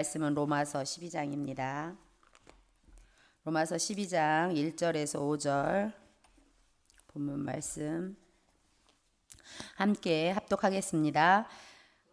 말씀은 로마서 12장입니다. 로마서 12장 1절에서 5절 본문 말씀 함께 합독하겠습니다.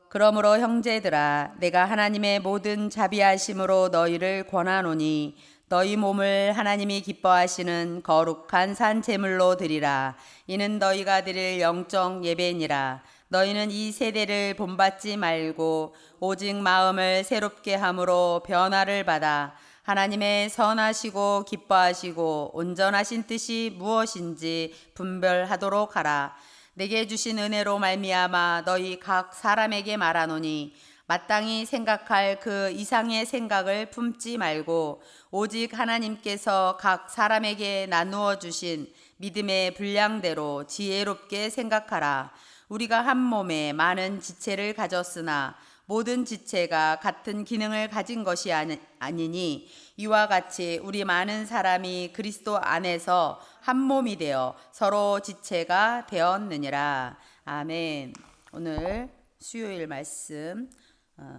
그러므로 형제들아 내가 하나님의 모든 자비하심으로 너희를 권하노니 너희 몸을 하나님이 기뻐하시는 거룩한 산 제물로 드리라. 이는 너희가 드릴 영적 예배니라. 너희는 이 세대를 본받지 말고 오직 마음을 새롭게 함으로 변화를 받아 하나님의 선하시고 기뻐하시고 온전하신 뜻이 무엇인지 분별하도록 하라. 내게 주신 은혜로 말미암아 너희 각 사람에게 말하노니 마땅히 생각할 그 이상의 생각을 품지 말고 오직 하나님께서 각 사람에게 나누어 주신 믿음의 분량대로 지혜롭게 생각하라. 우리가 한 몸에 많은 지체를 가졌으나 모든 지체가 같은 기능을 가진 것이 아니니 이와 같이 우리 많은 사람이 그리스도 안에서 한 몸이 되어 서로 지체가 되었느니라. 아멘. 오늘 수요일 말씀,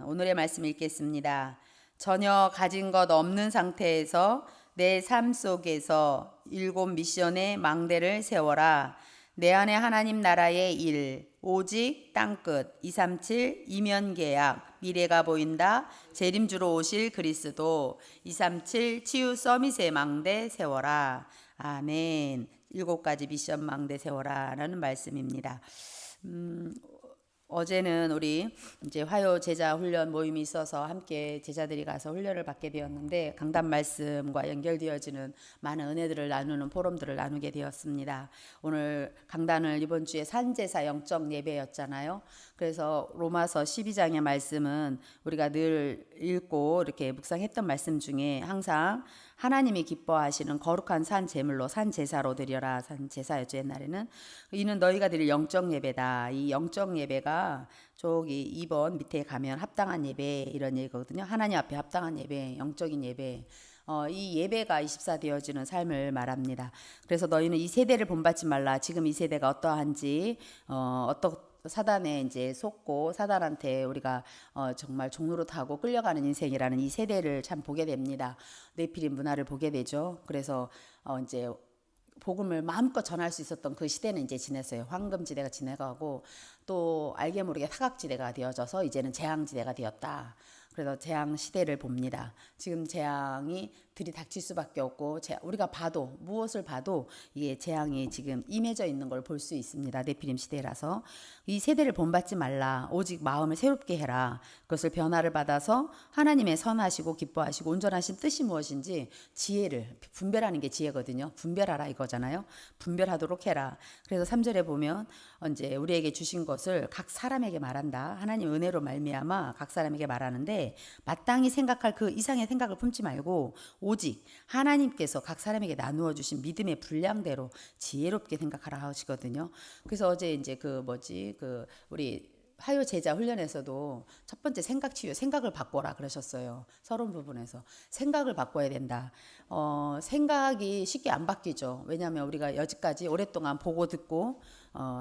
오늘의 말씀 읽겠습니다. 전혀 가진 것 없는 상태에서 내 삶 속에서 7 미션의 망대를 세워라. 내 안에 하나님 나라의 일, 오직 땅끝, 237 이면 계약, 미래가 보인다, 재림주로 오실 그리스도, 237 치유 서밋의 망대 세워라. 아멘. 7가지 미션 망대 세워라 라는 말씀입니다. 어제는 우리 이제 화요 제자 훈련 모임이 있어서 함께 제자들이 가서 훈련을 받게 되었는데 강단 말씀과 연결되어지는 많은 은혜들을 나누는 포럼들을 나누게 되었습니다. 오늘 강단을 이번 주에 산제사 영적 예배였잖아요. 그래서 로마서 12장의 말씀은 우리가 늘 읽고 이렇게 묵상했던 말씀 중에 항상 하나님이 기뻐하시는 거룩한 산 제물로 산 제사로 드려라. 산 제사였죠 옛날에는. 이는 너희가 드릴 영적 예배다. 이 영적 예배가 저기 2번 밑에 가면 합당한 예배 이런 얘기거든요. 하나님 앞에 합당한 예배, 영적인 예배. 이 예배가 24 되어지는 삶을 말합니다. 그래서 너희는 이 세대를 본받지 말라. 지금 이 세대가 어떠한지 사단에 이제 속고 사단한테 우리가 정말 종로로 타고 끌려가는 인생이라는 이 세대를 참 보게 됩니다. 네피림 문화를 보게 되죠. 그래서 이제 복음을 마음껏 전할 수 있었던 그 시대는 이제 지냈어요. 황금지대가 지나가고 또 알게 모르게 사각지대가 되어져서 이제는 재앙지대가 되었다. 그래서 재앙 시대를 봅니다. 지금 재앙이 들이닥칠 수밖에 없고 우리가 봐도 무엇을 봐도 이게 재앙이 지금 임해져 있는 걸 볼 수 있습니다. 네피림 시대라서 이 세대를 본받지 말라. 오직 마음을 새롭게 해라. 그것을 변화를 받아서 하나님의 선하시고 기뻐하시고 온전하신 뜻이 무엇인지 지혜를 분별하는 게 지혜거든요. 분별하라 이거잖아요. 분별하도록 해라. 그래서 3절에 보면 이제 우리에게 주신 것을 각 사람에게 말한다. 하나님 은혜로 말미암아 각 사람에게 말하는데 마땅히 생각할 그 이상의 생각을 품지 말고 오직 하나님께서 각 사람에게 나누어 주신 믿음의 분량대로 지혜롭게 생각하라 하시거든요. 그래서 어제 이제 우리 화요 제자 훈련에서도 첫 번째 생각 치유, 생각을 바꿔라 그러셨어요. 서론 부분에서 생각을 바꿔야 된다. 생각이 쉽게 안 바뀌죠. 왜냐하면 우리가 여지까지 오랫동안 보고 듣고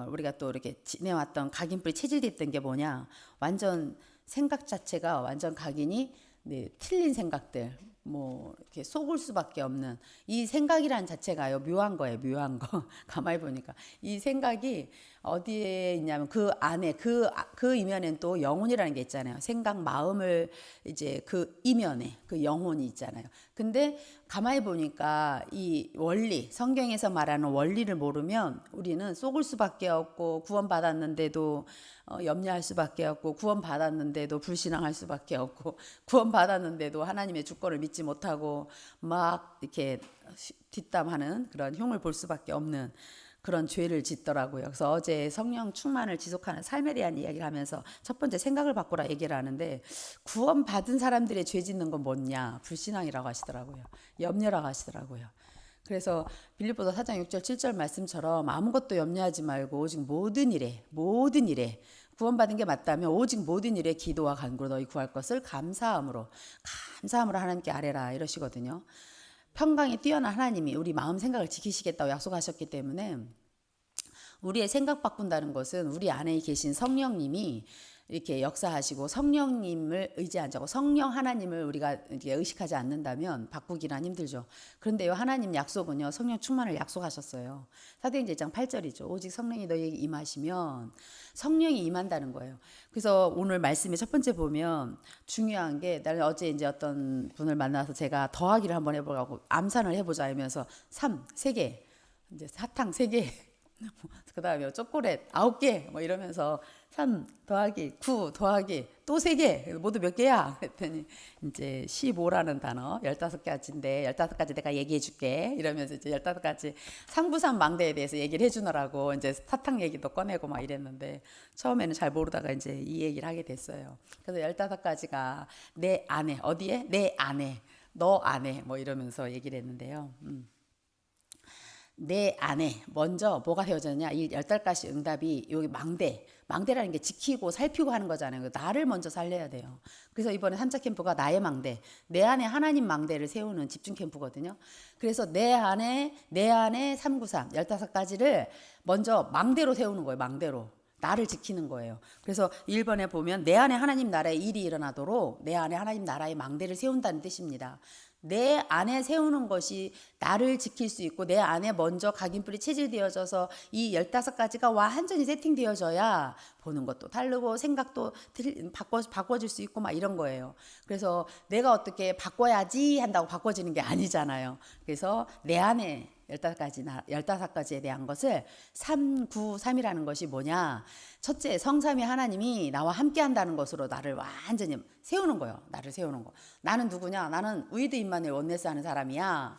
우리가 또 이렇게 지내왔던 각인뿔이 체질됐던 게 뭐냐? 완전 생각 자체가 완전 각인이 틀린 생각들. 이렇게 속을 수밖에 없는 이 생각이란 자체가요 묘한 거예요. 묘한 거. 가만히 보니까 이 생각이 어디에 있냐면 그 안에 그 이면엔 또 영혼이라는 게 있잖아요. 생각 마음을 이제 그 이면에 그 영혼이 있잖아요. 근데 가만히 보니까 이 원리 성경에서 말하는 원리를 모르면 우리는 속을 수밖에 없고 구원받았는데도 염려할 수밖에 없고 구원받았는데도 불신앙할 수밖에 없고 구원받았는데도 하나님의 주권을 믿지 못하고 막 이렇게 뒷담하는 그런 흉을 볼 수밖에 없는 그런 죄를 짓더라고요. 그래서 어제 성령 충만을 지속하는 삶에 대한 이야기를 하면서 첫 번째 생각을 바꾸라 얘기를 하는데 구원받은 사람들의 죄 짓는 건 뭐냐? 불신앙이라고 하시더라고요. 염려라고 하시더라고요. 그래서 빌립보서 4장 6절 7절 말씀처럼 아무것도 염려하지 말고 오직 모든 일에 구원받은 게 맞다면 오직 모든 일에 기도와 간구로 너희 구할 것을 감사함으로 하나님께 아뢰라 이러시거든요. 평강이 뛰어난 하나님이 우리 마음 생각을 지키시겠다고 약속하셨기 때문에 우리의 생각 바꾼다는 것은 우리 안에 계신 성령님이 이렇게 역사하시고 성령님을 의지한 자고 성령 하나님을 우리가 이렇게 의식하지 않는다면 바꾸기란 힘들죠. 그런데요, 하나님 약속은요, 성령 충만을 약속하셨어요. 사도행전 1장 8절이죠. 오직 성령이 너희에게 임하시면 성령이 임한다는 거예요. 그래서 오늘 말씀의 첫 번째 보면 중요한 게, 나는 어제 이제 어떤 분을 만나서 제가 더하기를 한번 해보라고 암산을 해보자 하면서 3, 3개, 이제 사탕 3개, 그 다음에 초콜릿 9개 뭐 이러면서 3 더하기 9 더하기 또 3개 모두 몇 개야? 그랬더니 이제 15라는 단어 15가지인데 15가지 내가 얘기해 줄게 이러면서 이제 15가지 상부산 망대에 대해서 얘기를 해주느라고 이제 사탕 얘기도 꺼내고 막 이랬는데, 처음에는 잘 모르다가 이제 이 얘기를 하게 됐어요. 그래서 15가지가 내 안에, 어디에? 내 안에, 너 안에 뭐 이러면서 얘기를 했는데요. 내 안에 먼저 뭐가 되어졌냐? 이 15가지 응답이 여기 망대라는 게 지키고 살피고 하는 거잖아요. 나를 먼저 살려야 돼요. 그래서 이번에 삼차 캠프가 나의 망대, 내 안에 하나님 망대를 세우는 집중 캠프거든요. 그래서 내 안에 393, 15가지를 먼저 망대로 세우는 거예요. 망대로. 나를 지키는 거예요. 그래서 1번에 보면 내 안에 하나님 나라의 일이 일어나도록 내 안에 하나님 나라의 망대를 세운다는 뜻입니다. 내 안에 세우는 것이 나를 지킬 수 있고, 내 안에 먼저 각인뿔이 체질되어져서 이 15가지가 완전히 세팅되어져야 보는 것도 다르고 생각도 바꿔줄 수 있고 막 이런 거예요. 그래서 내가 어떻게 바꿔야지 한다고 바꿔지는 게 아니잖아요. 그래서 내 안에 15가지에 대한 것을 393이라는 것이 뭐냐? 첫째, 성삼위 하나님이 나와 함께 한다는 것으로 나를 완전히 세우는 거예요. 나를 세우는 거. 나는 누구냐? 나는 위드 임마누엘 원네스 하는 사람이야.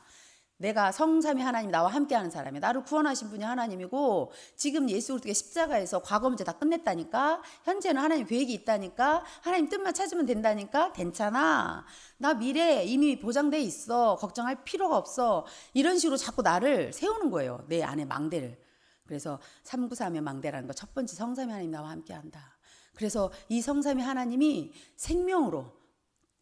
내가 성삼위 하나님 나와 함께 하는 사람이야. 나를 구원하신 분이 하나님이고, 지금 예수 그리스도의 십자가에서 과거 문제 다 끝냈다니까. 현재는 하나님 계획이 있다니까. 하나님 뜻만 찾으면 된다니까. 괜찮아. 나 미래 이미 보장돼 있어. 걱정할 필요가 없어. 이런 식으로 자꾸 나를 세우는 거예요. 내 안에 망대를. 그래서 393의 망대라는 거, 첫 번째 성삼위 하나님 나와 함께 한다. 그래서 이 성삼위 하나님이 생명으로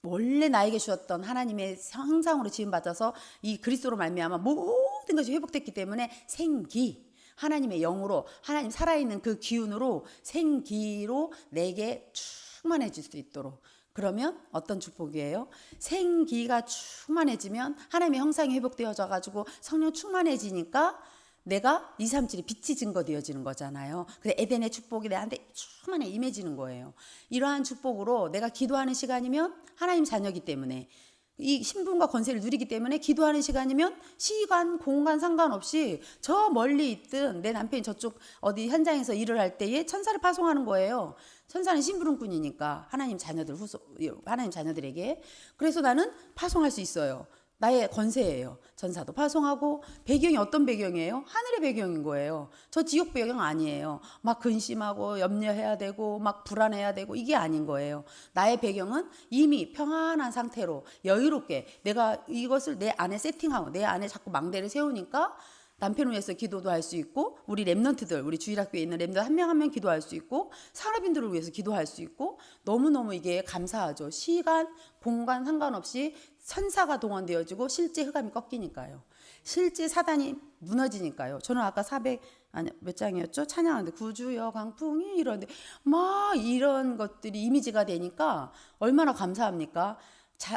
원래 나에게 주었던 하나님의 형상으로 지음받아서 이 그리스도로 말미암아 모든 것이 회복됐기 때문에 생기, 하나님의 영으로, 하나님 살아있는 그 기운으로 생기로 내게 충만해질 수 있도록. 그러면 어떤 축복이에요? 생기가 충만해지면 하나님의 형상이 회복되어져 가지고 성령 충만해지니까 내가 237이 빛이 증거되어지는 거잖아요. 그래서 에덴의 축복이 내한테 충만히 임해지는 거예요. 이러한 축복으로 내가 기도하는 시간이면 하나님 자녀이기 때문에, 이 신분과 권세를 누리기 때문에 기도하는 시간이면 시간, 공간 상관없이 저 멀리 있든 내 남편이 저쪽 어디 현장에서 일을 할 때에 천사를 파송하는 거예요. 천사는 심부름꾼이니까 하나님 자녀들에게. 그래서 나는 파송할 수 있어요. 나의 권세예요. 전사도 파송하고. 배경이 어떤 배경이에요? 하늘의 배경인 거예요. 저 지옥 배경 아니에요. 막 근심하고 염려해야 되고 막 불안해야 되고 이게 아닌 거예요. 나의 배경은 이미 평안한 상태로 여유롭게 내가 이것을 내 안에 세팅하고 내 안에 자꾸 망대를 세우니까 남편을 위해서 기도도 할 수 있고, 우리 랩런트들, 우리 주일학교에 있는 랩런트 한 명 한 명 기도할 수 있고, 산업인들을 위해서 기도할 수 있고, 너무너무 이게 감사하죠. 시간, 공간 상관없이 천사가 동원되어지고 실제 흑암이 꺾이니까요. 실제 사단이 무너지니까요. 저는 아까 400, 아니 몇 장이었죠? 찬양하는데 구주여 강풍이 이런데 막 이런 것들이 이미지가 되니까 얼마나 감사합니까?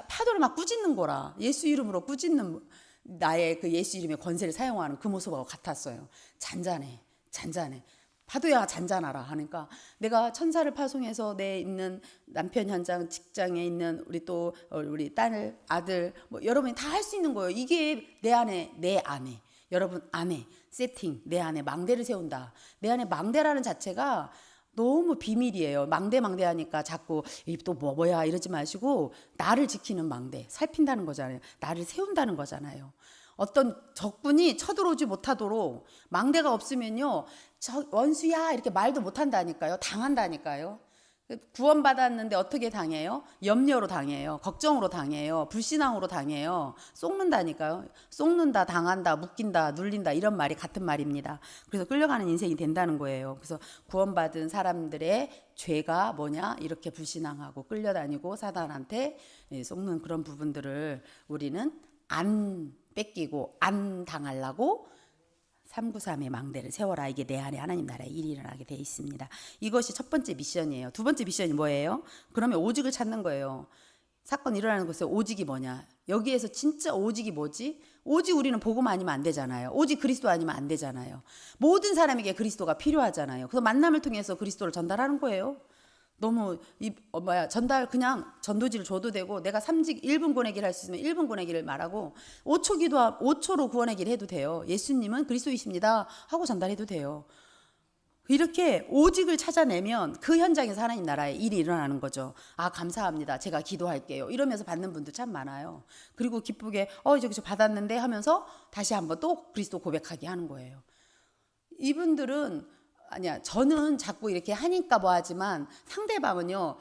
파도를 막 꾸짖는 거라. 예수 이름으로 꾸짖는 나의 그 예수 이름의 권세를 사용하는 그 모습하고 같았어요. 잔잔해. 파도야 잔잔하라 하니까 내가 천사를 파송해서 내 있는 남편 현장, 직장에 있는 우리 딸, 아들, 뭐 여러분이 다 할 수 있는 거예요. 이게 내 안에 여러분 안에 세팅, 내 안에 망대를 세운다. 내 안에 망대라는 자체가 너무 비밀이에요. 망대 하니까 자꾸 또 뭐야 이러지 마시고, 나를 지키는 망대, 살핀다는 거잖아요. 나를 세운다는 거잖아요. 어떤 적군이 쳐들어오지 못하도록 망대가 없으면요, 저 원수야 이렇게 말도 못한다니까요. 당한다니까요. 구원받았는데 어떻게 당해요? 염려로 당해요. 걱정으로 당해요. 불신앙으로 당해요. 속는다니까요. 속는다, 당한다, 묶인다, 눌린다 이런 말이 같은 말입니다. 그래서 끌려가는 인생이 된다는 거예요. 그래서 구원받은 사람들의 죄가 뭐냐? 이렇게 불신앙하고 끌려다니고 사단한테 속는 그런 부분들을 우리는 안 뺏기고 안 당하려고 393의 망대를 세워라. 이게 내 안에 하나님 나라의 일이 일어나게 돼 있습니다. 이것이 첫 번째 미션이에요. 두 번째 미션이 뭐예요? 그러면 오직을 찾는 거예요. 사건 일어나는 곳에 오직이 뭐냐? 여기에서 진짜 오직이 뭐지? 오직 우리는 복음 아니면 안 되잖아요. 오직 그리스도 아니면 안 되잖아요. 모든 사람에게 그리스도가 필요하잖아요. 그래서 만남을 통해서 그리스도를 전달하는 거예요. 너무 전달 그냥 전도지를 줘도 되고, 내가 1분 구원의 길 할 수 있으면 1분 구원의 길을 말하고 5초로 구원의 길 해도 돼요. 예수님은 그리스도이십니다 하고 전달해도 돼요. 이렇게 오직을 찾아내면 그 현장에서 하나님 나라의 일이 일어나는 거죠. 아, 감사합니다. 제가 기도할게요. 이러면서 받는 분들 참 많아요. 그리고 기쁘게 저기서 받았는데 하면서 다시 한번 또 그리스도 고백하게 하는 거예요. 이분들은 아니야. 저는 자꾸 이렇게 하니까 뭐 하지만 상대방은요.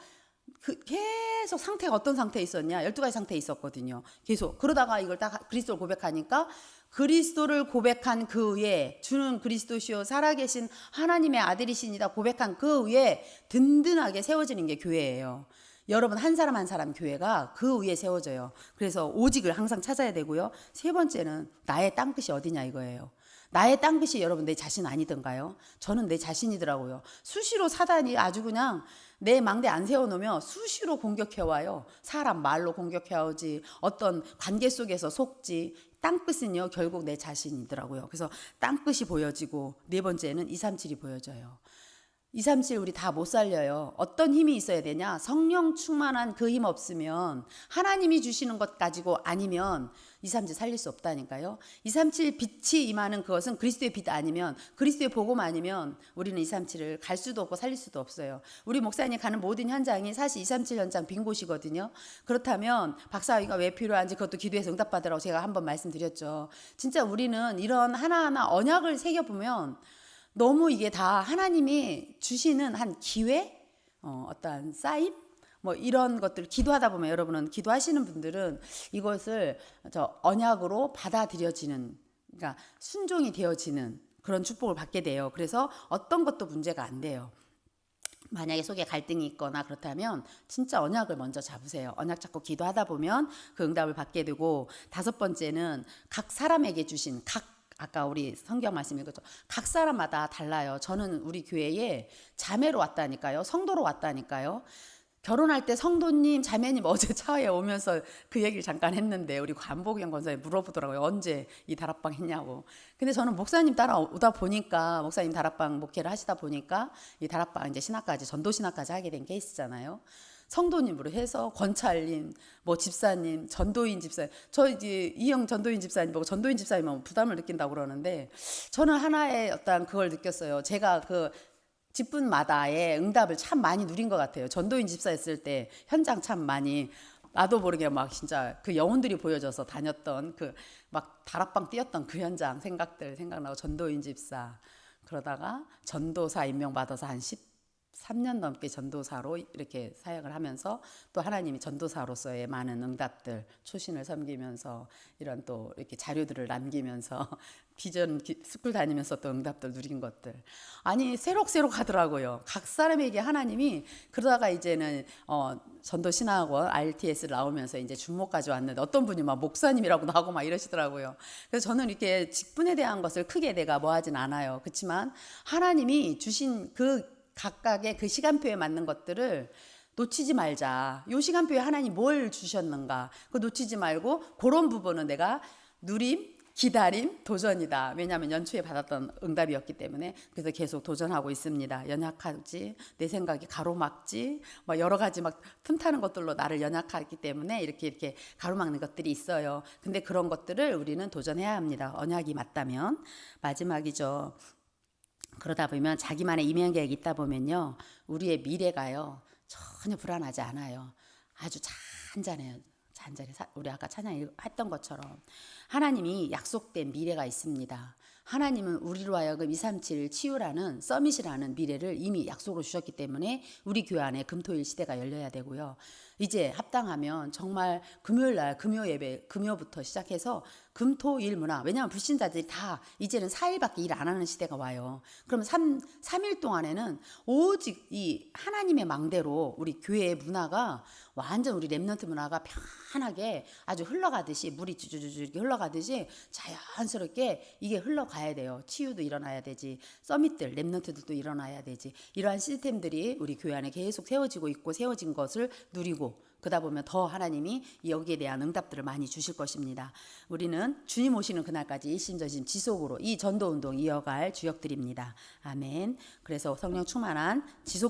계속 상태가 어떤 상태에 있었냐? 12가지 상태에 있었거든요. 계속. 그러다가 이걸 딱 그리스도를 고백하니까 그리스도를 고백한 그 위에 주는 그리스도시요 살아계신 하나님의 아들이시니다 고백한 그 위에 든든하게 세워지는 게 교회예요. 여러분 한 사람 한 사람 교회가 그 위에 세워져요. 그래서 오직을 항상 찾아야 되고요. 세 번째는 나의 땅끝이 어디냐 이거예요. 나의 땅끝이 여러분 내 자신 아니던가요? 저는 내 자신이더라고요. 수시로 사단이 아주 그냥 내 망대 안 세워놓으면 수시로 공격해와요. 사람 말로 공격해오지, 어떤 관계 속에서 속지. 땅끝은요 결국 내 자신이더라고요. 그래서 땅끝이 보여지고, 네 번째는 237이 보여져요. 237 우리 다 못 살려요. 어떤 힘이 있어야 되냐? 성령 충만한 그 힘 없으면, 하나님이 주시는 것 가지고 아니면 237 살릴 수 없다니까요. 237 빛이 임하는 그것은 그리스도의 빛 아니면, 그리스도의 복음 아니면 우리는 237을 갈 수도 없고 살릴 수도 없어요. 우리 목사님 가는 모든 현장이 사실 237 현장 빈 곳이거든요. 그렇다면 박사위가 왜 필요한지 그것도 기도해서 응답받으라고 제가 한번 말씀드렸죠. 진짜 우리는 이런 하나하나 언약을 새겨보면 너무 이게 다 하나님이 주시는 한 기회, 어떠한 쌓임, 뭐 이런 것들 기도하다 보면, 여러분은 기도하시는 분들은 이것을 언약으로 받아들여지는, 그러니까 순종이 되어지는 그런 축복을 받게 돼요. 그래서 어떤 것도 문제가 안 돼요. 만약에 속에 갈등이 있거나 그렇다면 진짜 언약을 먼저 잡으세요. 언약 잡고 기도하다 보면 그 응답을 받게 되고, 다섯 번째는 각 사람에게 주신 아까 우리 성경 말씀 읽었죠. 각 사람마다 달라요. 저는 우리 교회에 자매로 왔다니까요. 성도로 왔다니까요. 결혼할 때 성도님, 자매님 어제 차에 오면서 그 얘기를 잠깐 했는데 우리 관복영 권사님 물어보더라고요. 언제 이 다락방 했냐고. 근데 저는 목사님 따라오다 보니까, 목사님 다락방 목회를 하시다 보니까 이 다락방 이제 신학까지, 전도 신학까지 하게 된 케이스잖아요. 성도님으로 해서 권찰님, 뭐 집사님, 전도인 집사님, 저 이제 이형 전도인 집사님 보고 전도인 집사님은 부담을 느낀다고 그러는데, 저는 하나의 어떤 그걸 느꼈어요. 제가 그 직분마다의 응답을 참 많이 누린 것 같아요. 전도인 집사였을 때 현장 참 많이 나도 모르게 막 진짜 그 영혼들이 보여져서 다녔던 그 막 다락방 뛰었던 그 현장 생각나고, 전도인 집사 그러다가 전도사 임명받아서 한 13년 넘게 전도사로 이렇게 사역을 하면서, 또 하나님이 전도사로서의 많은 응답들, 초신을 섬기면서 이런 또 이렇게 자료들을 남기면서 비전 스쿨 다니면서 또 응답들 누린 것들, 아니 새록새록 하더라고요. 각 사람에게 하나님이. 그러다가 이제는 전도 신학원 RTS를 나오면서 이제 중목까지 왔는데 어떤 분이 막 목사님이라고도 하고 막 이러시더라고요. 그래서 저는 이렇게 직분에 대한 것을 크게 내가 뭐 하진 않아요. 그렇지만 하나님이 주신 그 각각의 그 시간표에 맞는 것들을 놓치지 말자. 요 시간표에 하나님 뭘 주셨는가, 그거 놓치지 말고 그런 부분은 내가 누림, 기다림, 도전이다. 왜냐하면 연초에 받았던 응답이었기 때문에. 그래서 계속 도전하고 있습니다. 연약하지, 내 생각이 가로막지, 막 여러 가지 막 틈타는 것들로 나를 연약하기 때문에 이렇게 가로막는 것들이 있어요. 근데 그런 것들을 우리는 도전해야 합니다. 언약이 맞다면. 마지막이죠. 그러다 보면 자기만의 이면 계획이 있다 보면요, 우리의 미래가요 전혀 불안하지 않아요. 아주 잔잔해요. 잔잔해. 우리 아까 찬양 했던 것처럼 하나님이 약속된 미래가 있습니다. 하나님은 우리로 하여금 237 치유라는 서밋이라는 미래를 이미 약속으로 주셨기 때문에 우리 교회 안에 금토일 시대가 열려야 되고요. 이제 합당하면 정말 금요일 날 금요 예배, 금요부터 시작해서 금토일 문화. 왜냐하면 불신자들이 다 이제는 4일밖에 일 안 하는 시대가 와요. 그럼 3일 동안에는 오직 이 하나님의 망대로 우리 교회의 문화가 완전 우리 랩넌트 문화가 편하게 아주 흘러가듯이 물이 주주주주 이렇게 흘러가듯이 자연스럽게 이게 흘러가야 돼요. 치유도 일어나야 되지. 서밋들, 랩넌트들도 일어나야 되지. 이러한 시스템들이 우리 교회 안에 계속 세워지고 있고 세워진 것을 누리고 그러다 보면 더 하나님이 여기에 대한 응답들을 많이 주실 것입니다. 우리는 주님 오시는 그날까지 일심전심 지속으로 이 전도운동 이어갈 주역들입니다. 아멘. 그래서 성령 충만한 지속된